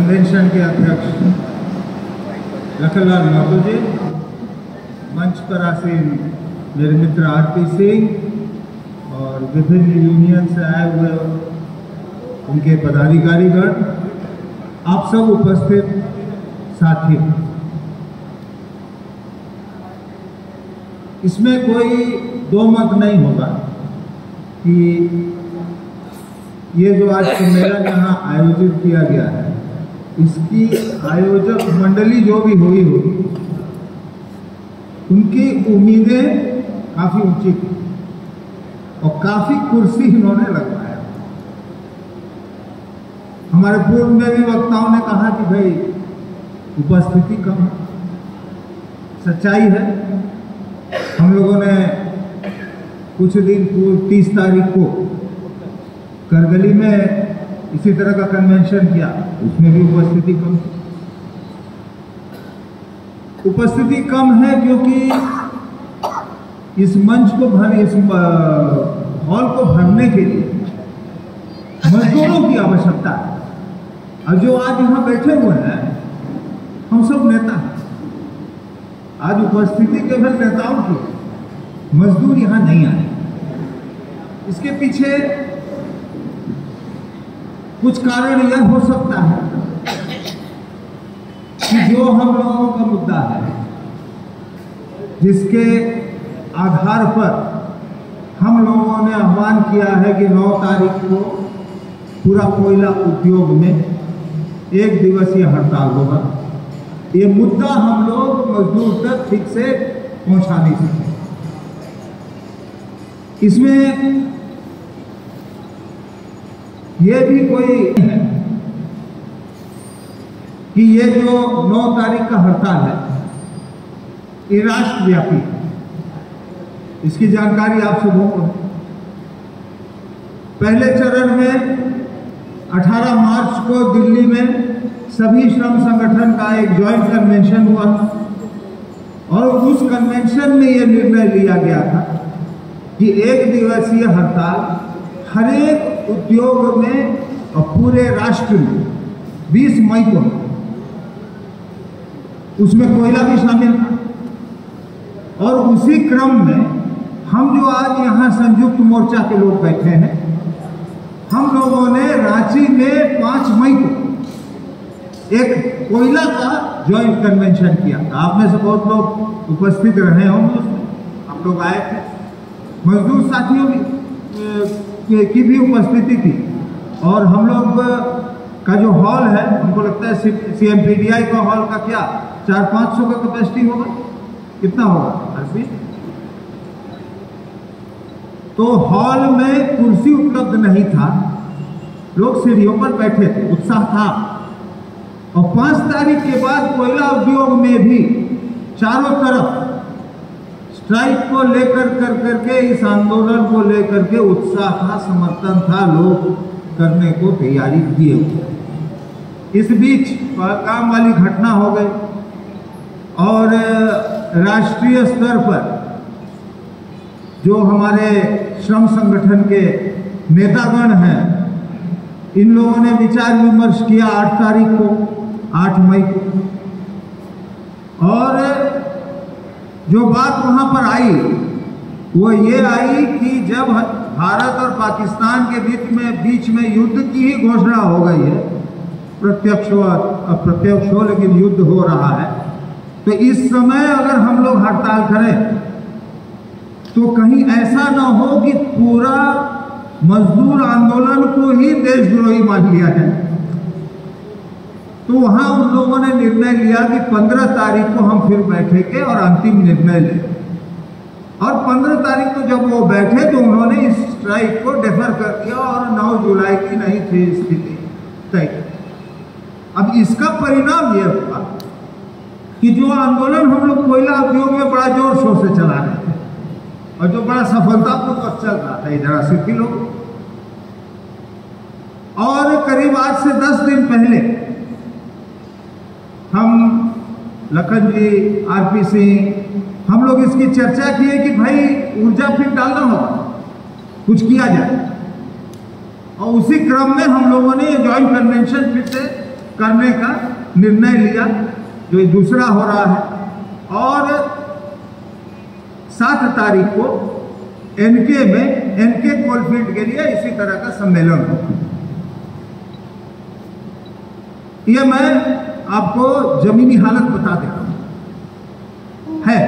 Convention के अध्यक्ष लखनलाल महतो जी, मंच पर आसीन मेरे मित्र आरपी सिंह और विभिन्न यूनियन से आए हुए उनके पदाधिकारीगण, आप सब उपस्थित साथी, इसमें कोई दो मत नहीं होगा कि ये जो आज सम्मेलन यहाँ आयोजित किया गया है, इसकी आयोजक मंडली जो भी हुई होगी, उनकी उम्मीदें काफी ऊंची थी और काफी कुर्सी इन्होंने लगवाया। हमारे पूर्व में भी वक्ताओं ने कहा कि भाई उपस्थिति कम है, सच्चाई है। हम लोगों ने कुछ दिन पूर्व 30 तारीख को करगली में इसी तरह का कन्वेंशन किया, उसमें भी उपस्थिति कम थी। उपस्थिति कम है क्योंकि इस मंच को इस हॉल को भरने के लिए मजदूरों की आवश्यकता है, और जो आज यहाँ बैठे हुए हैं हम सब नेता हैं। आज उपस्थिति केवल नेताओं की, मजदूर यहाँ नहीं आए। इसके पीछे कुछ कारण यह हो सकता है कि जो हम लोगों का मुद्दा है, जिसके आधार पर हम लोगों ने आह्वान किया है कि 9 तारीख को पूरा कोयला उद्योग में 1 दिवसीय हड़ताल होगा, ये मुद्दा हम लोग मजदूर तक ठीक से पहुंचा नहीं सके। इसमें ये भी कोई है कि ये जो 9 तारीख का हड़ताल है, ये राष्ट्रव्यापी है। इसकी जानकारी आप सबों को। पहले चरण में 18 मार्च को दिल्ली में सभी श्रम संगठन का एक ज्वाइंट कन्वेंशन हुआ और उस कन्वेंशन में यह निर्णय लिया गया था कि 1 दिवसीय हड़ताल हर एक उद्योग में और पूरे राष्ट्र में 20 मई को, उसमें कोयला भी शामिल था। और उसी क्रम में हम जो आज यहाँ संयुक्त मोर्चा के लोग बैठे हैं, हम लोगों ने रांची में 5 मई को एक कोयला का ज्वाइंट कन्वेंशन किया था। आप में से बहुत लोग उपस्थित रहे होंगे उसमें, आप लोग आए थे, मजदूर साथियों की भी उपस्थिति थी। और हम लोग का जो हॉल है, हमको लगता है CMPDI का हॉल का क्या 400-500 का कैपेसिटी होगा, कितना होगा हर्षी? तो हॉल में कुर्सी उपलब्ध नहीं था, लोग सीढ़ियों पर बैठे थे, उत्साह था। और 5 तारीख के बाद कोयला उद्योग में भी चारों तरफ स्ट्राइक को लेकर करके, इस आंदोलन को लेकर के उत्साह था, समर्थन था, लोग करने को तैयारी किए हुए। इस बीच काम वाली घटना हो गई और राष्ट्रीय स्तर पर जो हमारे श्रम संगठन के नेतागण हैं, इन लोगों ने विचार विमर्श किया 8 तारीख को, 8 मई को, और जो बात वहां पर आई वो ये आई कि जब भारत और पाकिस्तान के बीच में युद्ध की ही घोषणा हो गई है, प्रत्यक्ष व अप्रत्यक्ष हो, लेकिन युद्ध हो रहा है, तो इस समय अगर हम लोग हड़ताल करें तो कहीं ऐसा ना हो कि पूरा मजदूर आंदोलन को ही देशद्रोही मान लिया जाए। तो वहां उन लोगों ने निर्णय लिया कि 15 तारीख को हम फिर बैठेंगे और अंतिम निर्णय लें। और 15 तारीख को जब वो बैठे तो उन्होंने इस स्ट्राइक को डेफर कर दिया और 9 जुलाई की नहीं थी स्थिति तय। अब इसका परिणाम यह हुआ कि जो आंदोलन हम लोग कोयला उद्योग में बड़ा जोर शोर से चला रहे थे और जो बड़ा सफलतापूर्वक चल रहा था, इधर 80 लोग, और करीब आज से 10 दिन पहले हम लखन जी, आरपी सिंह, हम लोग इसकी चर्चा किए कि भाई ऊर्जा फिर डालना होगा, कुछ किया जाए। और उसी क्रम में हम लोगों ने ज्वाइंट कन्वेंशन फिर से करने का निर्णय लिया, जो ये दूसरा हो रहा है। और 7 तारीख को एनके में, एनके कोलफील्ड के लिए इसी तरह का सम्मेलन होगा। ये मैं आपको जमीनी हालत बता देता हूं। है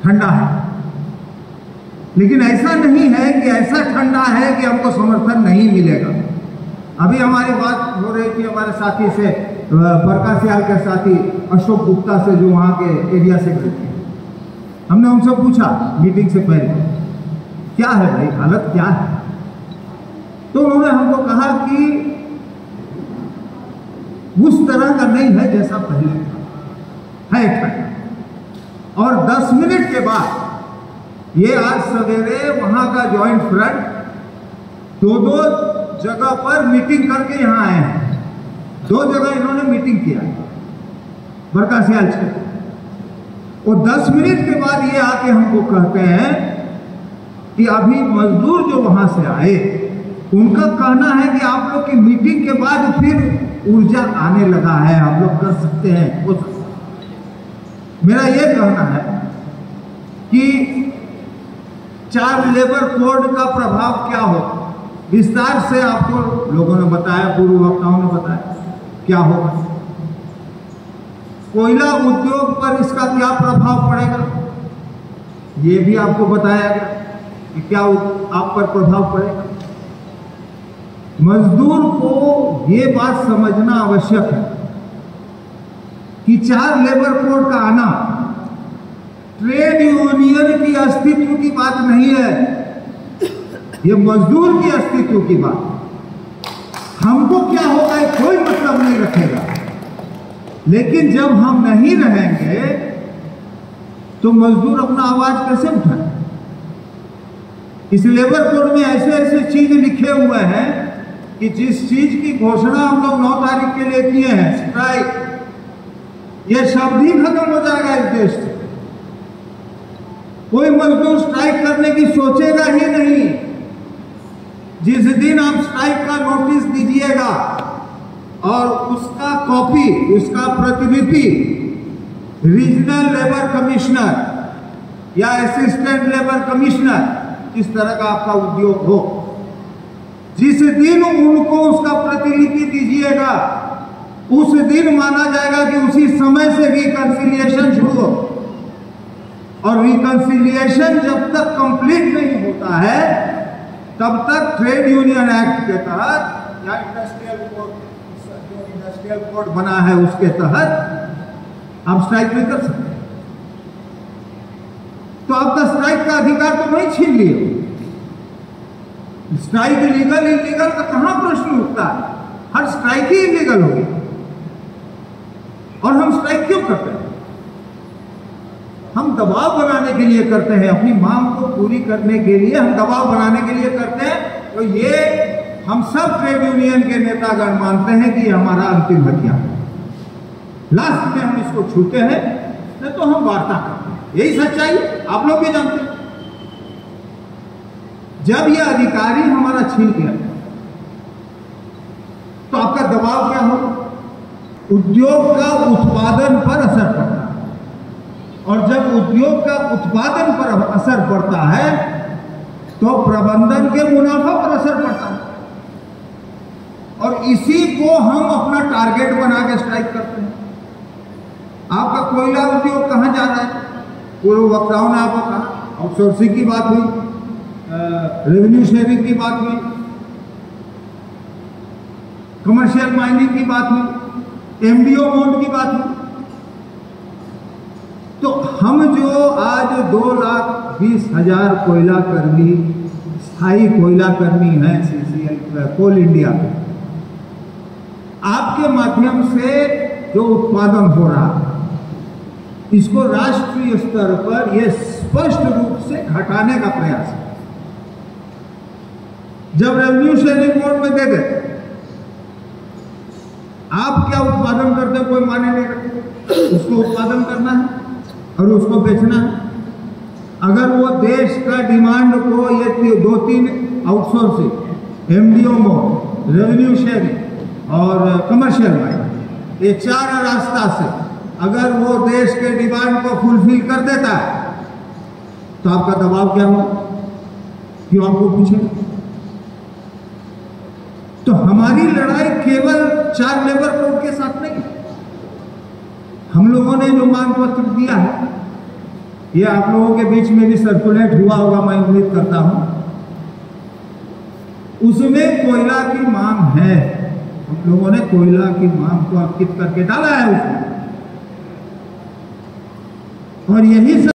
ठंडा है, लेकिन ऐसा नहीं है कि ऐसा ठंडा है कि हमको समर्थन नहीं मिलेगा। अभी हमारी बात हो रही थी हमारे साथी से, बरका सियाल के साथी अशोक गुप्ता से, जो वहाँ के एरिया सेक्रेटरी। हमने उनसे पूछा मीटिंग से पहले, क्या है भाई हालत क्या है? तो उन्होंने हमको कहा कि उस तरह का नहीं है जैसा पहले था, है ठंडा। और 10 मिनट के बाद ये आज सवेरे वहां का ज्वाइंट फ्रंट 2 जगह पर मीटिंग करके यहां आए हैं। 2 जगह इन्होंने मीटिंग किया बरका सियाल क्षेत्र। और 10 मिनट के बाद ये आके हमको कहते हैं कि अभी मजदूर जो वहां से आए, उनका कहना है कि आप लोग की मीटिंग के बाद फिर ऊर्जा आने लगा है, आप लोग कर सकते हैं, हो सकता है। मेरा यह कहना है कि 4 लेबर कोड का प्रभाव क्या हो, विस्तार से आपको लोगों ने बताया, पूर्व वक्ताओं ने बताया क्या होगा। कोयला उद्योग पर इसका क्या प्रभाव पड़ेगा, ये भी आपको बताया गया कि क्या आप पर प्रभाव पड़ेगा। मजदूर को ये बात समझना आवश्यक है कि 4 लेबर कोड का आना ट्रेड यूनियन की अस्तित्व की बात नहीं है, ये मजदूर की अस्तित्व की बात। हमको क्या होगा कोई मतलब नहीं रखेगा, लेकिन जब हम नहीं रहेंगे तो मजदूर अपना आवाज कैसे उठाए? इस लेबर कोड में ऐसे ऐसे चीज लिखे हुए हैं कि जिस चीज की घोषणा हम लोग 9 तारीख के लिए किए हैं, स्ट्राइक, ये शब्द ही खत्म हो जाएगा इस देश से। कोई मजदूर स्ट्राइक करने की सोचेगा ही नहीं। जिस दिन आप स्ट्राइक का नोटिस दीजिएगा और उसका कॉपी, उसका प्रतिलिपि रीजनल लेबर कमिश्नर या असिस्टेंट लेबर कमिश्नर, इस तरह का आपका उद्योग हो, जिस दिन उनको उसका प्रतिलिपि दीजिएगा, उस दिन माना जाएगा कि उसी समय से रिकंसिलिएशन शुरू हो। और रिकंसिलिएशन जब तक कंप्लीट नहीं होता है, तब तक ट्रेड यूनियन एक्ट के तहत या इंडस्ट्रियल कोड बना है उसके तहत आप स्ट्राइक नहीं कर सकते। तो आपका स्ट्राइक का अधिकार तो नहीं छीन लिए। स्ट्राइक लीगल इलीगल का कहां प्रश्न उठता है? हर स्ट्राइक ही इलीगल होगी। और हम स्ट्राइक क्यों करते हैं? हम दबाव बनाने के लिए करते हैं, अपनी मांग को पूरी करने के लिए हम दबाव बनाने के लिए करते हैं। तो ये हम सब ट्रेड यूनियन के नेतागण मानते हैं कि हमारा अंतिम हथियार है। लास्ट में हम इसको छूते हैं, नहीं तो हम वार्ता करते हैं। यही सच्चाई आप लोग भी जानते हैं। जब यह अधिकारी हमारा छीन गया तो आपका दबाव क्या होगा? उद्योग का उत्पादन पर असर पड़ता है, और जब उद्योग का उत्पादन पर असर पड़ता है तो प्रबंधन के मुनाफा पर असर पड़ता है। और इसी को हम अपना टारगेट बना के स्ट्राइक करते हैं। आपका कोयला उद्योग कहां जा रहा है? पूर्व वक्ताओं ने आपको कहा, आउटसोर्सिंग की बात हुई, रेवेन्यू शेयरिंग की बात हुई, कमर्शियल माइनिंग की बात हुई, एमडीओ मोड की बात हुई। तो हम जो आज 2,20,000 कोयला कर्मी, स्थायी कोयला कर्मी हैं CCL कोल इंडिया में, आपके माध्यम से जो उत्पादन हो रहा है, इसको राष्ट्रीय स्तर पर यह स्पष्ट रूप से घटाने का प्रयास है। जब रेवेन्यू शेयरिंग मोड में दे देते, आप क्या उत्पादन करते हैं कोई माने नहीं रखते। उसको उत्पादन करना है और उसको बेचना है। अगर वो देश का डिमांड को ये 2-3 outsourcing, MDO mode, revenue sharing और कमर्शियल माइन, ये चार रास्ता से अगर वो देश के डिमांड को फुलफिल कर देता है तो आपका दबाव क्या होगा, क्यों आपको पूछे। तो हमारी लड़ाई केवल 4 लेबर कोड के साथ नहीं, हम लोगों ने जो मांग पत्र दिया है ये आप लोगों के बीच में भी सर्कुलेट हुआ होगा, मैं उम्मीद करता हूं, उसमें कोयला की मांग है। हम लोगों ने कोयला की मांग को अंकित करके डाला है उसमें, और यही सब